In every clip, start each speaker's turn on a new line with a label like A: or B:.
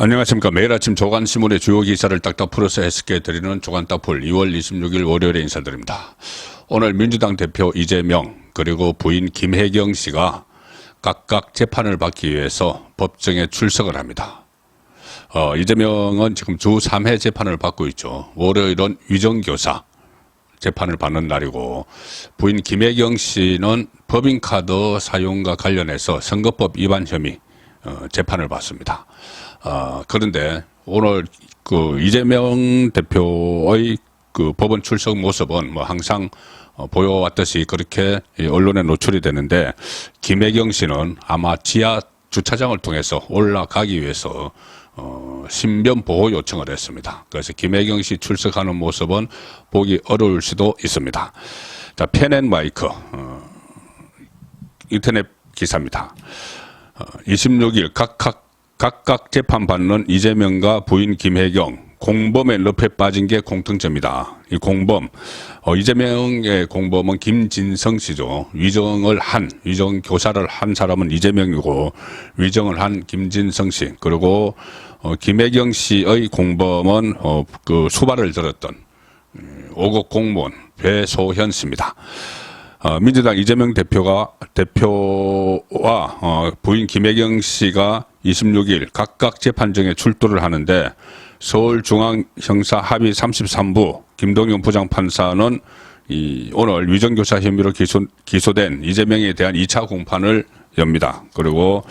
A: 안녕하십니까. 매일 아침 조간신문의 주요 기사를 딱딱 풀어서 해석해 드리는 조간딱풀 2월 26일 월요일에 인사드립니다. 오늘 민주당 대표 이재명 그리고 부인 김혜경 씨가 각각 재판을 받기 위해서 법정에 출석을 합니다. 이재명은 지금 주 3회 재판을 받고 있죠. 월요일은 위정교사 재판을 받는 날이고, 부인 김혜경 씨는 법인카드 사용과 관련해서 선거법 위반 혐의 재판을 받습니다. 그런데 오늘 그 이재명 대표의 그 법원 출석 모습은 뭐 항상 보여왔듯이 그렇게 언론에 노출이 되는데, 김혜경 씨는 아마 지하 주차장을 통해서 올라가기 위해서 신변 보호 요청을 했습니다. 그래서 김혜경 씨 출석하는 모습은 보기 어려울 수도 있습니다. 자, 펜앤마이크 인터넷 기사입니다. 26일 각각 재판받는 이재명과 부인 김혜경, 공범의 늪에 빠진 게 공통점이다. 이 공범, 이재명의 공범은 김진성 씨죠. 위정 교사를 한 사람은 이재명이고, 위정을 한 김진성 씨. 그리고 김혜경 씨의 공범은 그 수발을 들었던 5급 공무원 배소현 씨입니다. 민주당 이재명 대표와 부인 김혜경 씨가 26일 각각 재판정에 출두를 하는데, 서울중앙형사합의 33부 김동연 부장판사는 오늘 위정교사 혐의로 기소된 이재명에 대한 2차 공판을 엽니다. 그리고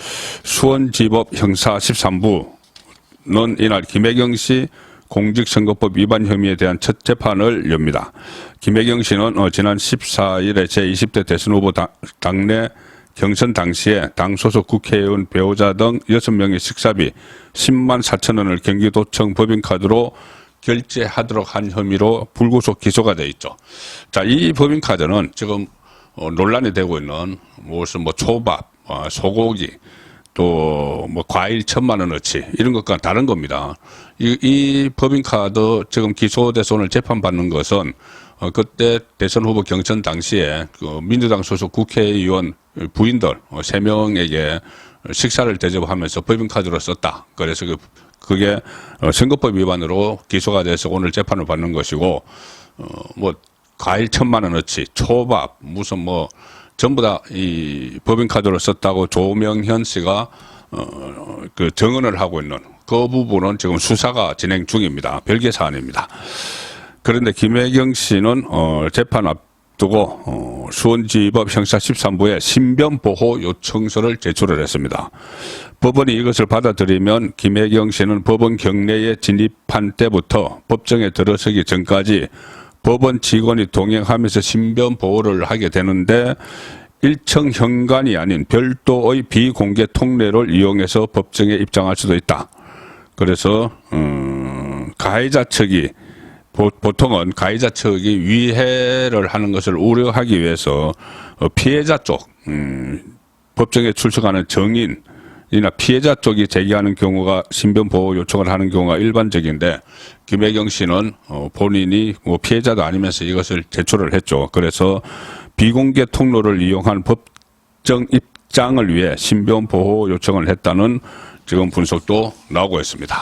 A: 수원지법 형사 13부는 이날 김혜경 씨 공직선거법 위반 혐의에 대한 첫 재판을 엽니다. 김혜경 씨는 지난 14일에 제20대 대선 후보 당내 경선 당시에 당 소속 국회의원 배우자 등 6명의 식사비 10만 4천 원을 경기도청 법인카드로 결제하도록 한 혐의로 불구속 기소가 되어 있죠. 자, 이 법인카드는 지금 논란이 되고 있는 무슨 초밥, 소고기, 또 과일 1,000만 원어치 이런 것과 다른 겁니다. 이 법인카드 지금 기소돼서 오늘 재판받는 것은 그때 대선 후보 경선 당시에 그 민주당 소속 국회의원 부인들 3명에게 식사를 대접하면서 법인카드로 썼다. 그래서 그게 선거법 위반으로 기소가 돼서 오늘 재판을 받는 것이고, 과일 1,000만 원어치, 초밥, 무슨 전부 다 이 법인카드로 썼다고 조명현 씨가 그 증언을 하고 있는 그 부분은 지금 수사가 진행 중입니다. 별개 사안입니다. 그런데 김혜경 씨는 재판 앞두고 수원지법 형사 13부에 신변보호 요청서를 제출을 했습니다. 법원이 이것을 받아들이면 김혜경 씨는 법원 경내에 진입한 때부터 법정에 들어서기 전까지 법원 직원이 동행하면서 신변보호를 하게 되는데, 일청 현관이 아닌 별도의 비공개 통로를 이용해서 법정에 입장할 수도 있다. 그래서 가해자 측이 보통은 가해자 측이 위해를 하는 것을 우려하기 위해서 피해자 쪽 법정에 출석하는 정인이나 피해자 쪽이 제기하는 경우가 신변보호 요청을 하는 경우가 일반적인데, 김혜경 씨는 본인이 피해자도 아니면서 이것을 제출을 했죠. 그래서 비공개 통로를 이용한 법정 입장을 위해 신변보호 요청을 했다는 지금 분석도 나오고 있습니다.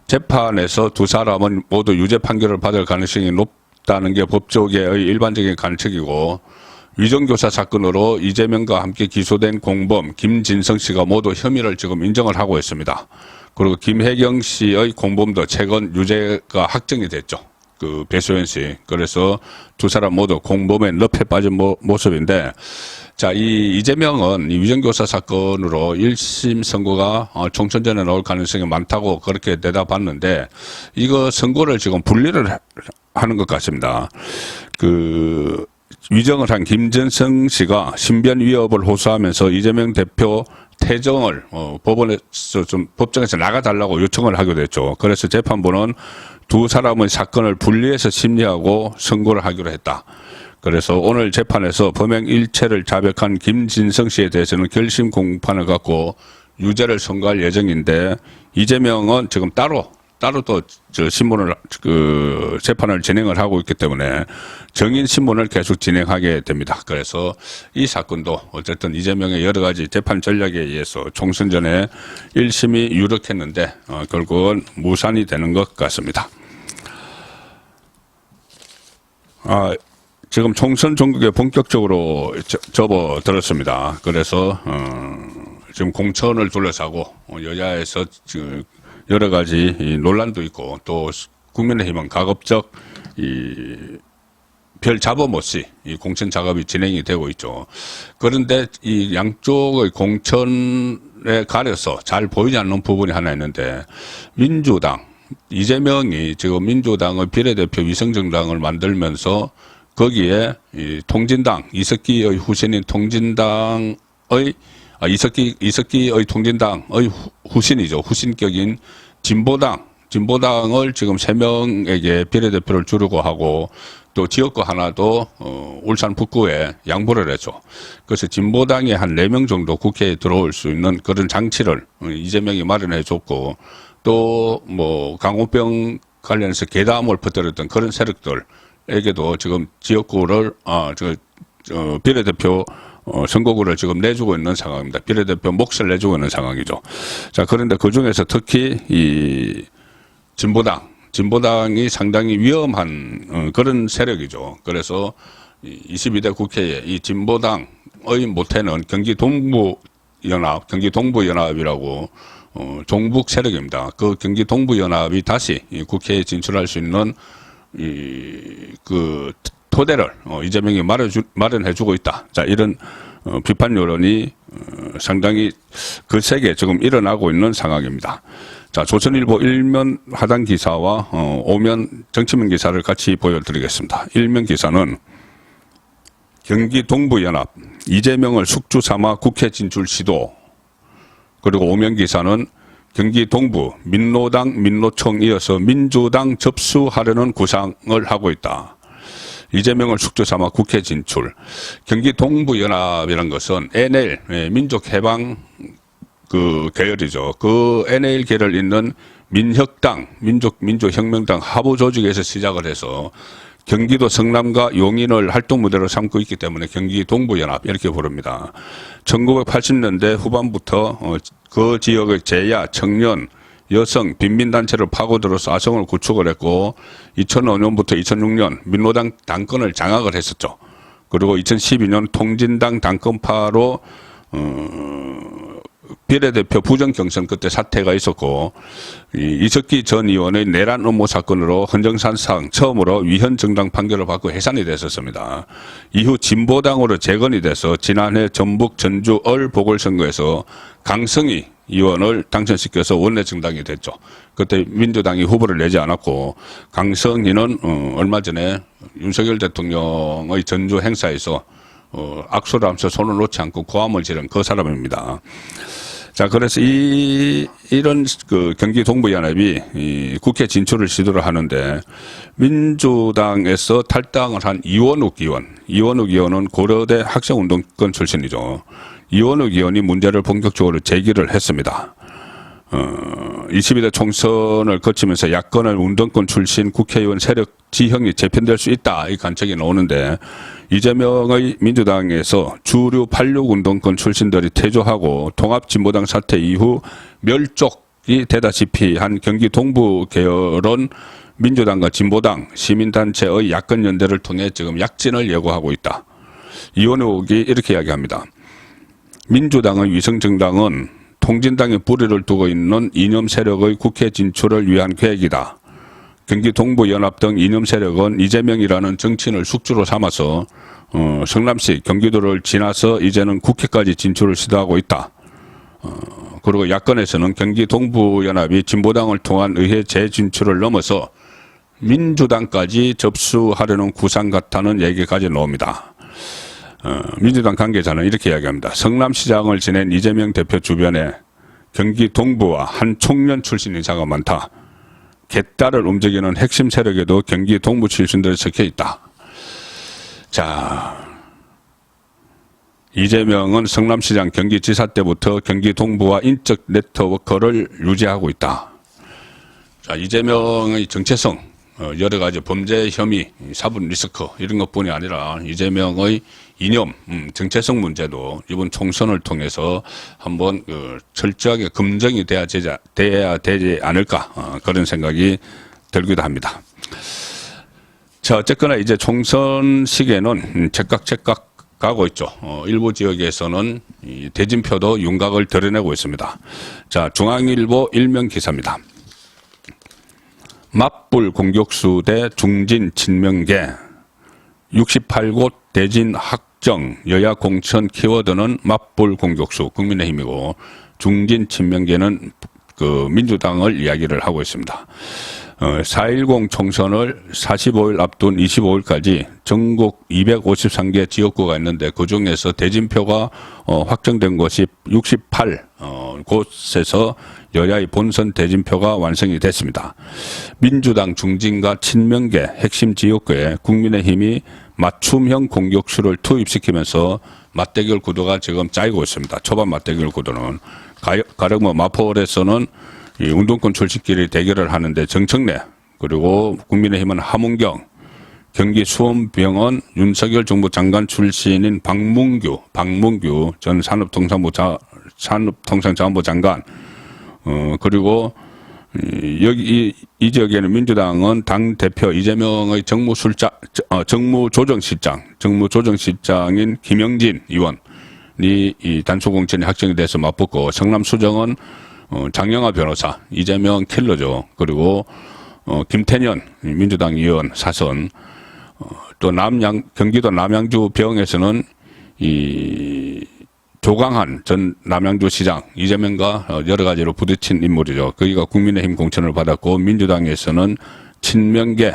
A: 재판에서 두 사람은 모두 유죄 판결을 받을 가능성이 높다는 게 법조계의 일반적인 관측이고, 위정교사 사건으로 이재명과 함께 기소된 공범 김진성 씨가 모두 혐의를 지금 인정을 하고 있습니다. 그리고 김혜경 씨의 공범도 최근 유죄가 확정이 됐죠. 그 배소연 씨. 그래서 두 사람 모두 공범의 늪에 빠진 모습인데, 자, 이 이재명은 이 위정교사 사건으로 1심 선고가 총선전에 나올 가능성이 많다고 그렇게 내다봤는데, 이거 선고를 지금 분리를 하는 것 같습니다. 위정을 한 김진성 씨가 신변 위협을 호소하면서 이재명 대표 퇴정을 법정에서 나가달라고 요청을 하게 됐죠. 그래서 재판부는 두 사람의 사건을 분리해서 심리하고 선고를 하기로 했다. 그래서 오늘 재판에서 범행 일체를 자백한 김진성 씨에 대해서는 결심 공판을 갖고 유죄를 선고할 예정인데, 이재명은 지금 따로 따로 또 저 신문을 재판을 진행을 하고 있기 때문에 정인 신문을 계속 진행하게 됩니다. 그래서 이 사건도 어쨌든 이재명의 여러 가지 재판 전략에 의해서 총선 전에 1심이 유력했는데 결국은 무산이 되는 것 같습니다. 지금 총선 전국에 본격적으로 접어들었습니다. 그래서 지금 공천을 둘러싸고 여야에서 지금 여러 가지 논란도 있고 또 국민의힘은 가급적 별 잡음 없이 이 공천 작업이 진행이 되고 있죠. 그런데 이 양쪽의 공천에 가려서 잘 보이지 않는 부분이 하나 있는데 민주당 이재명이 지금 민주당의 비례대표 위성정당을 만들면서 거기에 이 통진당 이석기의 후신인 통진당의 이석기의 통진당의 후신이죠. 후신격인 진보당을 지금 3명에게 비례대표를 주려고 하고 또 지역구 하나도 울산 북구에 양보를 했죠. 그래서 진보당이 한 4명 정도 국회에 들어올 수 있는 그런 장치를 이재명이 마련해 줬고 또 뭐 강호병 관련해서 괴담을 퍼뜨렸던 그런 세력들에게도 지금 지역구를 비례대표 선거구를 지금 내주고 있는 상황입니다. 비례대표 몫을 내주고 있는 상황이죠. 자, 그런데 그 중에서 특히 이 진보당이 상당히 위험한 그런 세력이죠. 그래서 22대 국회에 이 진보당의 모태는 경기 동부연합이라고 종북 세력입니다. 그 경기 동부연합이 다시 국회에 진출할 수 있는 그 토대를 이재명이 마련해주고 있다. 자, 이런 비판 여론이 상당히 거세게 지금 일어나고 있는 상황입니다. 자, 조선일보 1면 하단 기사와 5면 정치면 기사를 같이 보여드리겠습니다. 1면 기사는 경기 동부연합 이재명을 숙주 삼아 국회 진출 시도, 그리고 5면 기사는 경기 동부 민노당 민노총 이어서 민주당 접수하려는 구상을 하고 있다. 이재명을 숙주 삼아 국회 진출. 경기 동부연합이라는 것은 NL 민족해방 그 계열이죠. 그 NL 계열을 잇는 민혁당 민족혁명당 하부 조직에서 시작을 해서 경기도 성남과 용인을 활동 무대로 삼고 있기 때문에 경기 동부연합 이렇게 부릅니다. 1980년대 후반부터 그 지역의 재야, 청년, 여성, 빈민단체를 파고들어서 아성을 구축을 했고 2005년부터 2006년 민노당 당권을 장악을 했었죠. 그리고 2012년 통진당 당권파로 비례대표 부정경선 그때 사태가 있었고 이석기 전 의원의 내란 음모 사건으로 헌정사상 처음으로 위헌 정당 판결을 받고 해산이 됐었습니다. 이후 진보당으로 재건이 돼서 지난해 전북 전주 을 보궐선거에서 강성희 의원을 당선시켜서 원내정당이 됐죠. 그때 민주당이 후보를 내지 않았고 강성희는 얼마 전에 윤석열 대통령의 전주 행사에서 악수를 하면서 손을 놓지 않고 고함을 지른 그 사람입니다. 자, 그래서 이런 그 경기 동부연합이 이 국회 진출을 시도를 하는데 민주당에서 탈당을 한 이원욱 의원은 고려대 학생운동권 출신이죠. 이원욱 의원이 문제를 본격적으로 제기를 했습니다. 22대 총선을 거치면서 야권의 운동권 출신 국회의원 세력 지형이 재편될 수 있다 이 관측이 나오는데 이재명의 민주당에서 주류 86 운동권 출신들이 퇴조하고 통합진보당 사태 이후 멸족이 되다시피 한 경기 동부 계열은 민주당과 진보당 시민단체의 야권 연대를 통해 지금 약진을 예고하고 있다. 이원욱이 이렇게 이야기합니다. 민주당의 위성정당은 통진당의 뿌리를 두고 있는 이념 세력의 국회 진출을 위한 계획이다. 경기 동부연합 등 이념 세력은 이재명이라는 정치인을 숙주로 삼아서 성남시 경기도를 지나서 이제는 국회까지 진출을 시도하고 있다. 그리고 야권에서는 경기 동부연합이 진보당을 통한 의회 재진출을 넘어서 민주당까지 접수하려는 구상 같다는 얘기까지 나옵니다. 민주당 관계자는 이렇게 이야기합니다. 성남시장을 지낸 이재명 대표 주변에 경기 동부와 한 총련 출신 인사가 많다. 갯달을 움직이는 핵심 세력에도 경기 동부 출신들이 섞여 있다. 자, 이재명은 성남시장 경기지사 때부터 경기 동부와 인적 네트워크를 유지하고 있다. 자, 이재명의 정체성, 여러 가지 범죄 혐의, 사분 리스크 이런 것뿐이 아니라 이재명의 이념, 정체성 문제도 이번 총선을 통해서 한번 철저하게 검증이 돼야 되지 않을까 그런 생각이 들기도 합니다. 자, 어쨌거나 이제 총선 시기에는 제깍제깍 가고 있죠. 일부 지역에서는 이 대진표도 윤곽을 드러내고 있습니다. 자, 중앙일보 일면 기사입니다. 맞불 공격수 대 중진 친명계 68곳 대진 확정 여야 공천 키워드는 맞불 공격수 국민의힘이고 중진 친명계는 민주당을 이야기를 하고 있습니다. 4.10 총선을 45일 앞둔 25일까지 전국 253개 지역구가 있는데 그중에서 대진표가 확정된 곳이 68곳에서 여야의 본선 대진표가 완성이 됐습니다. 민주당 중진과 친명계 핵심 지역구에 국민의힘이 맞춤형 공격수를 투입시키면서 맞대결 구도가 지금 짜이고 있습니다. 초반 맞대결 구도는 가령 마포홀에서는 이 운동권 출신끼리 대결을 하는데 정청래 그리고 국민의힘은 함은경, 경기 수원병원 윤석열 정부 장관 출신인 박문규 전 산업통상자원부 장관 그리고 여기 이 지역에는 민주당은 당 대표 이재명의 정무조정실장인 김영진 의원이 이 단수 공천이 확정이 돼서 맞붙고 성남 수정은 장영하 변호사, 이재명 킬러죠. 그리고 김태년 민주당 의원 사선, 또 경기도 남양주 병에서는 이 조강한 전 남양주 시장 이재명과 여러 가지로 부딪힌 인물이죠. 거기가 국민의힘 공천을 받았고 민주당에서는 친명계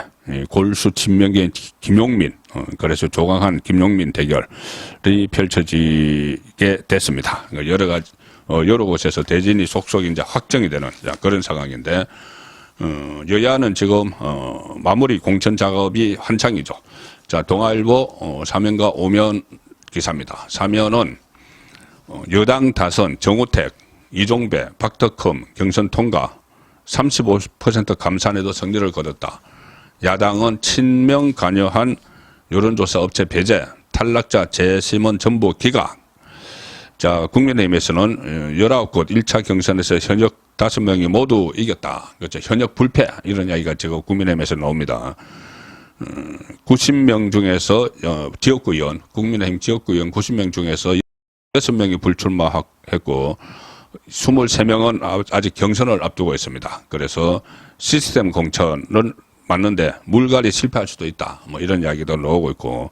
A: 골수 친명계인 김용민, 그래서 조강한 김용민 대결이 펼쳐지게 됐습니다. 여러 곳에서 대진이 속속 이제 확정이 되는 그런 상황인데, 여야는 지금, 마무리 공천 작업이 한창이죠. 자, 동아일보, 사면과 오면 기사입니다. 사면은, 여당 다선 정우택, 이종배, 박덕흠 경선 통과 35% 감산에도 승리를 거뒀다. 야당은 친명 관여한 여론조사 업체 배제, 탈락자 재심원 전부 기각. 자, 국민의힘에서는 19곳 1차 경선에서 현역 5명이 모두 이겼다. 그렇죠. 현역 불패. 이런 이야기가 지금 국민의힘에서 나옵니다. 90명 중에서 지역구 의원, 국민의힘 지역구 의원 90명 중에서 6명이 불출마했고 23명은 아직 경선을 앞두고 있습니다. 그래서 시스템 공천은 맞는데 물갈이 실패할 수도 있다. 뭐 이런 이야기도 나오고 있고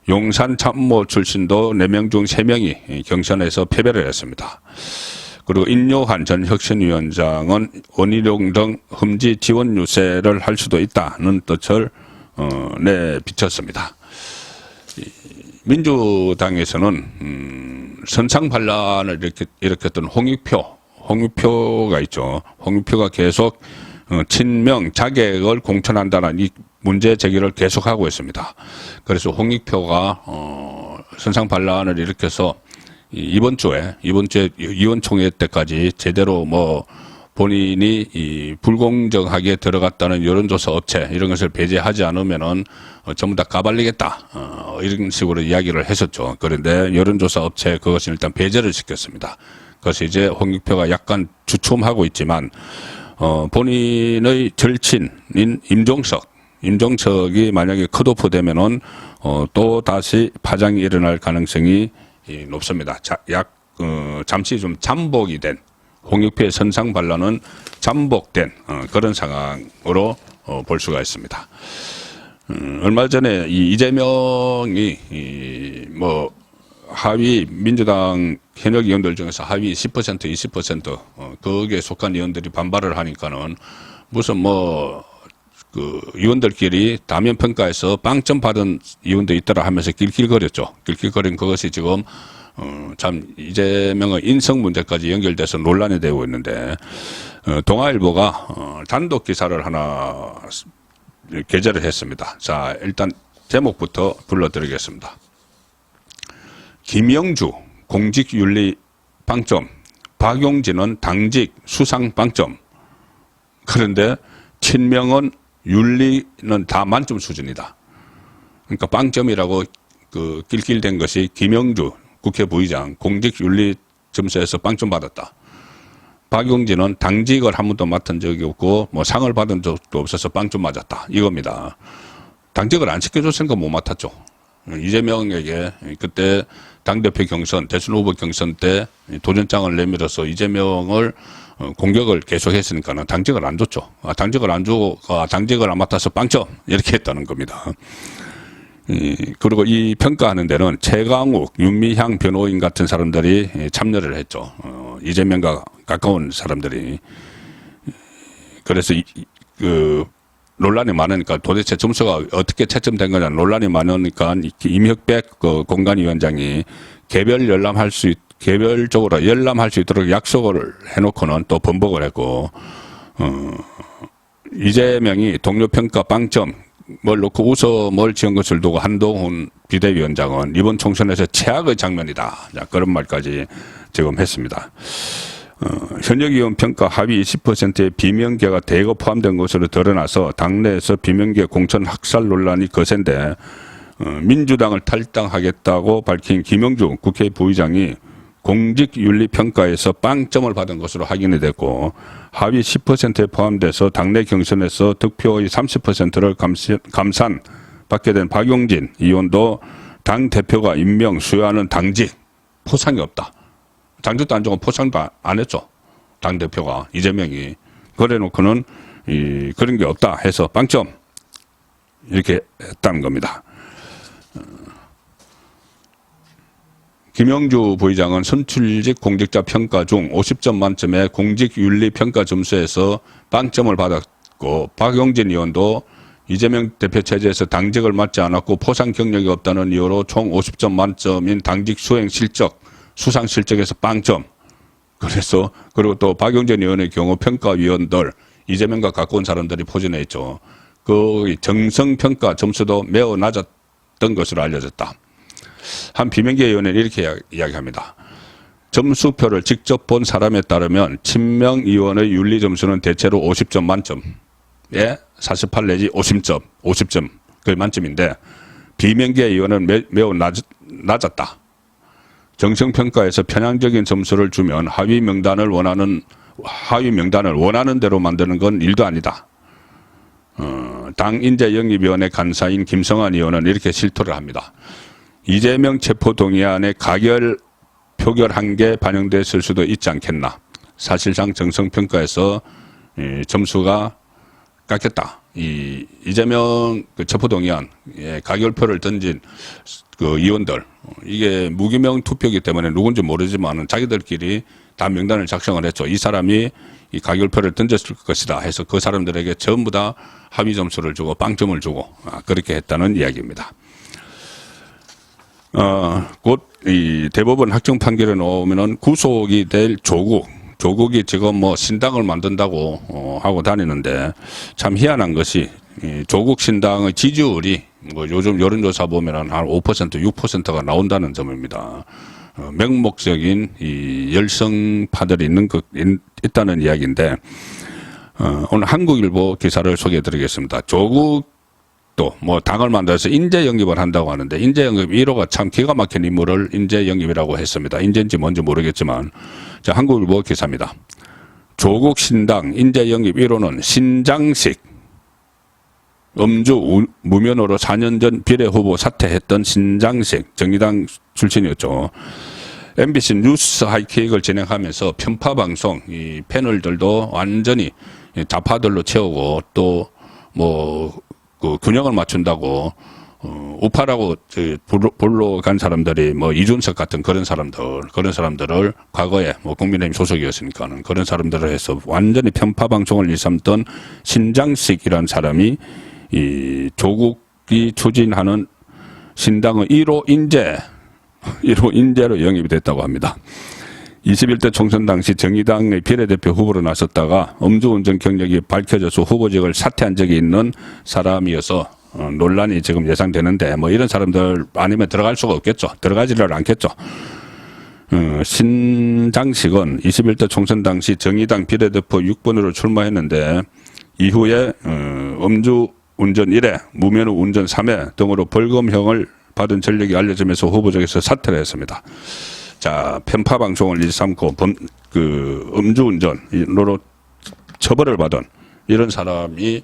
A: 용산 참모 출신도 4명 중 3명이 경선에서 패배를 했습니다. 그리고 인요한 전 혁신위원장은 원희룡 등 흠지 지원 유세를 할 수도 있다는 뜻을 내비쳤습니다. 민주당에서는 선상 반란을 일으켰던 홍익표가 있죠. 홍익표가 계속 친명 자객을 공천한다는 이 문제 제기를 계속하고 있습니다. 그래서 홍익표가 선상 반란을 일으켜서 이번 주에 의원총회 때까지 제대로 본인이 이 불공정하게 들어갔다는 여론조사 업체 이런 것을 배제하지 않으면은 전부 다 까발리겠다 이런 식으로 이야기를 했었죠. 그런데 여론조사 업체 그것을 일단 배제를 시켰습니다. 그래서 이제 홍익표가 약간 주춤하고 있지만 본인의 절친인 임종석이 만약에 컷오프 되면은 또 다시 파장이 일어날 가능성이 높습니다. 잠시 좀 잠복이 된 홍익표의 선상 반란은 잠복된 그런 상황으로 볼 수가 있습니다. 얼마 전에 이재명이 하위 민주당 현역 의원들 중에서 하위 10% 20% 거기에 속한 의원들이 반발을 하니까는 무슨 의원들끼리 다면 평가에서 빵점 받은 의원도 있더라 하면서 낄낄거렸죠. 낄낄거린 그것이 지금 참 이재명의 인성 문제까지 연결돼서 논란이 되고 있는데 동아일보가 단독 기사를 하나 게재를 했습니다. 자, 일단 제목부터 불러드리겠습니다. 김영주 공직윤리 빵점, 박용진은 당직 수상 빵점. 그런데 친명은 윤리는 다 만점 수준이다. 그러니까 빵점이라고 그 낄낄댄 것이 김영주 국회 부의장 공직윤리 점수에서 빵점 받았다. 박용진은 당직을 한 번도 맡은 적이 없고 뭐 상을 받은 적도 없어서 빵점 맞았다. 이겁니다. 당직을 안 시켜줬으니까 못 맡았죠. 이재명에게 그때 당대표 경선, 대선 후보 경선 때 도전장을 내밀어서 이재명을 공격을 계속했으니까는 당직을 안 줬죠. 당직을 안 주고 당직을 안 맡아서 빵점 이렇게 했다는 겁니다. 그리고 이 평가하는 데는 최강욱, 윤미향 변호인 같은 사람들이 참여를 했죠. 이재명과 가까운 사람들이. 그래서 그 논란이 많으니까 도대체 점수가 어떻게 채점된 거냐 논란이 많으니까 임혁백 그 공관위원장이 개별적으로 열람할 수 있도록 약속을 해놓고는 또 번복을 했고, 이재명이 동료 평가 빵점 뭘 놓고 웃어 뭘 지은 것을 두고 한동훈 비대위원장은 이번 총선에서 최악의 장면이다. 자, 그런 말까지 지금 했습니다. 현역 의원 평가 하위 20%의 비명계가 대거 포함된 것으로 드러나서 당내에서 비명계 공천 학살 논란이 거센데 민주당을 탈당하겠다고 밝힌 김영주 국회 부의장이 공직윤리평가에서 빵점을 받은 것으로 확인이 됐고 하위 10%에 포함돼서 당내 경선에서 득표의 30%를 감산 받게 된 박용진 의원도 당대표가 임명 수여하는 당직 포상이 없다. 당직도 안 주고 포상도 안 했죠. 당대표가 이재명이. 그래 놓고는 그런 게 없다 해서 빵점 이렇게 했다는 겁니다. 김영주 부의장은 선출직 공직자 평가 중 50점 만점의 공직윤리평가 점수에서 빵점을 받았고 박용진 의원도 이재명 대표 체제에서 당직을 맡지 않았고 포상 경력이 없다는 이유로 총 50점 만점인 당직 수행 실적, 수상 실적에서 빵점. 그래서 그리고 또 박용진 의원의 경우 평가위원들 이재명과 가까운 사람들이 포진해 있죠. 그 정성평가 점수도 매우 낮았던 것으로 알려졌다. 한 비명계 의원은 이렇게 이야기합니다. 점수표를 직접 본 사람에 따르면 친명 의원의 윤리 점수는 대체로 50점 만점에 48 내지 50점 그 만점인데 비명계 의원은 매우 낮았다. 정성평가에서 편향적인 점수를 주면 하위 명단을 원하는 대로 만드는 건 일도 아니다. 당 인재영입위원회 간사인 김성환 의원은 이렇게 실토를 합니다. 이재명 체포동의안에 가결 표결한 게 반영됐을 수도 있지 않겠나. 사실상 정성평가에서 점수가 깎였다. 이재명 그 체포동의안 가결표를 던진 그 의원들 이게 무기명 투표이기 때문에 누군지 모르지만 자기들끼리 다 명단을 작성을 했죠. 이 사람이 이 가결표를 던졌을 것이다 해서 그 사람들에게 전부 다 합의 점수를 주고 빵점을 주고 그렇게 했다는 이야기입니다. 곧 이 대법원 확정 판결에 나오면은 구속이 될 조국이 지금 뭐 신당을 만든다고 하고 다니는데 참 희한한 것이 이 조국 신당의 지지율이 뭐 요즘 여론조사 보면은 한 5%, 6%가 나온다는 점입니다. 맹목적인 이 열성파들이 있다는 이야기인데 오늘 한국일보 기사를 소개해드리겠습니다. 조국 또 뭐 당을 만들어서 인재 영입을 한다고 하는데 인재 영입 1호가 참 기가 막힌 인물을 인재 영입이라고 했습니다. 인재인지 뭔지 모르겠지만 자 한국일보 기사입니다. 조국 신당 인재 영입 1호는 신장식 음주 무면허로 4년 전 비례후보 사퇴했던 신장식 정의당 출신이었죠. MBC 뉴스 하이킥을 진행하면서 편파 방송 이 패널들도 완전히 좌파들로 채우고 또 뭐 그 균형을 맞춘다고 우파라고 볼로 간 사람들이 뭐 이준석 같은 그런 사람들을 과거에 뭐 국민의힘 소속이었으니까는 그런 사람들을 해서 완전히 편파 방송을 일삼던 신장식이라는 사람이 이 조국이 추진하는 신당의 1호 인재로 영입이 됐다고 합니다. 21대 총선 당시 정의당의 비례대표 후보로 나섰다가 음주운전 경력이 밝혀져서 후보직을 사퇴한 적이 있는 사람이어서 논란이 지금 예상되는데 뭐 이런 사람들 아니면 들어갈 수가 없겠죠. 들어가지를 않겠죠. 신장식은 21대 총선 당시 정의당 비례대표 6번으로 출마했는데 이후에 음주 운전 1회, 무면허 운전 3회 등으로 벌금형을 받은 전력이 알려지면서 후보직에서 사퇴를 했습니다. 자, 편파 방송을 일삼고 음주운전으로 처벌을 받은 이런 사람이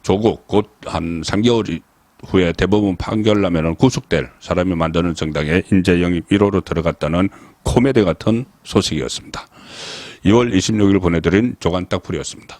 A: 조국 곧 한 3개월 후에 대법원 판결 나면은 구속될 사람이 만드는 정당에 인재 영입 1호로 들어갔다는 코미디 같은 소식이었습니다. 2월 26일 보내드린 조간딱풀이었습니다.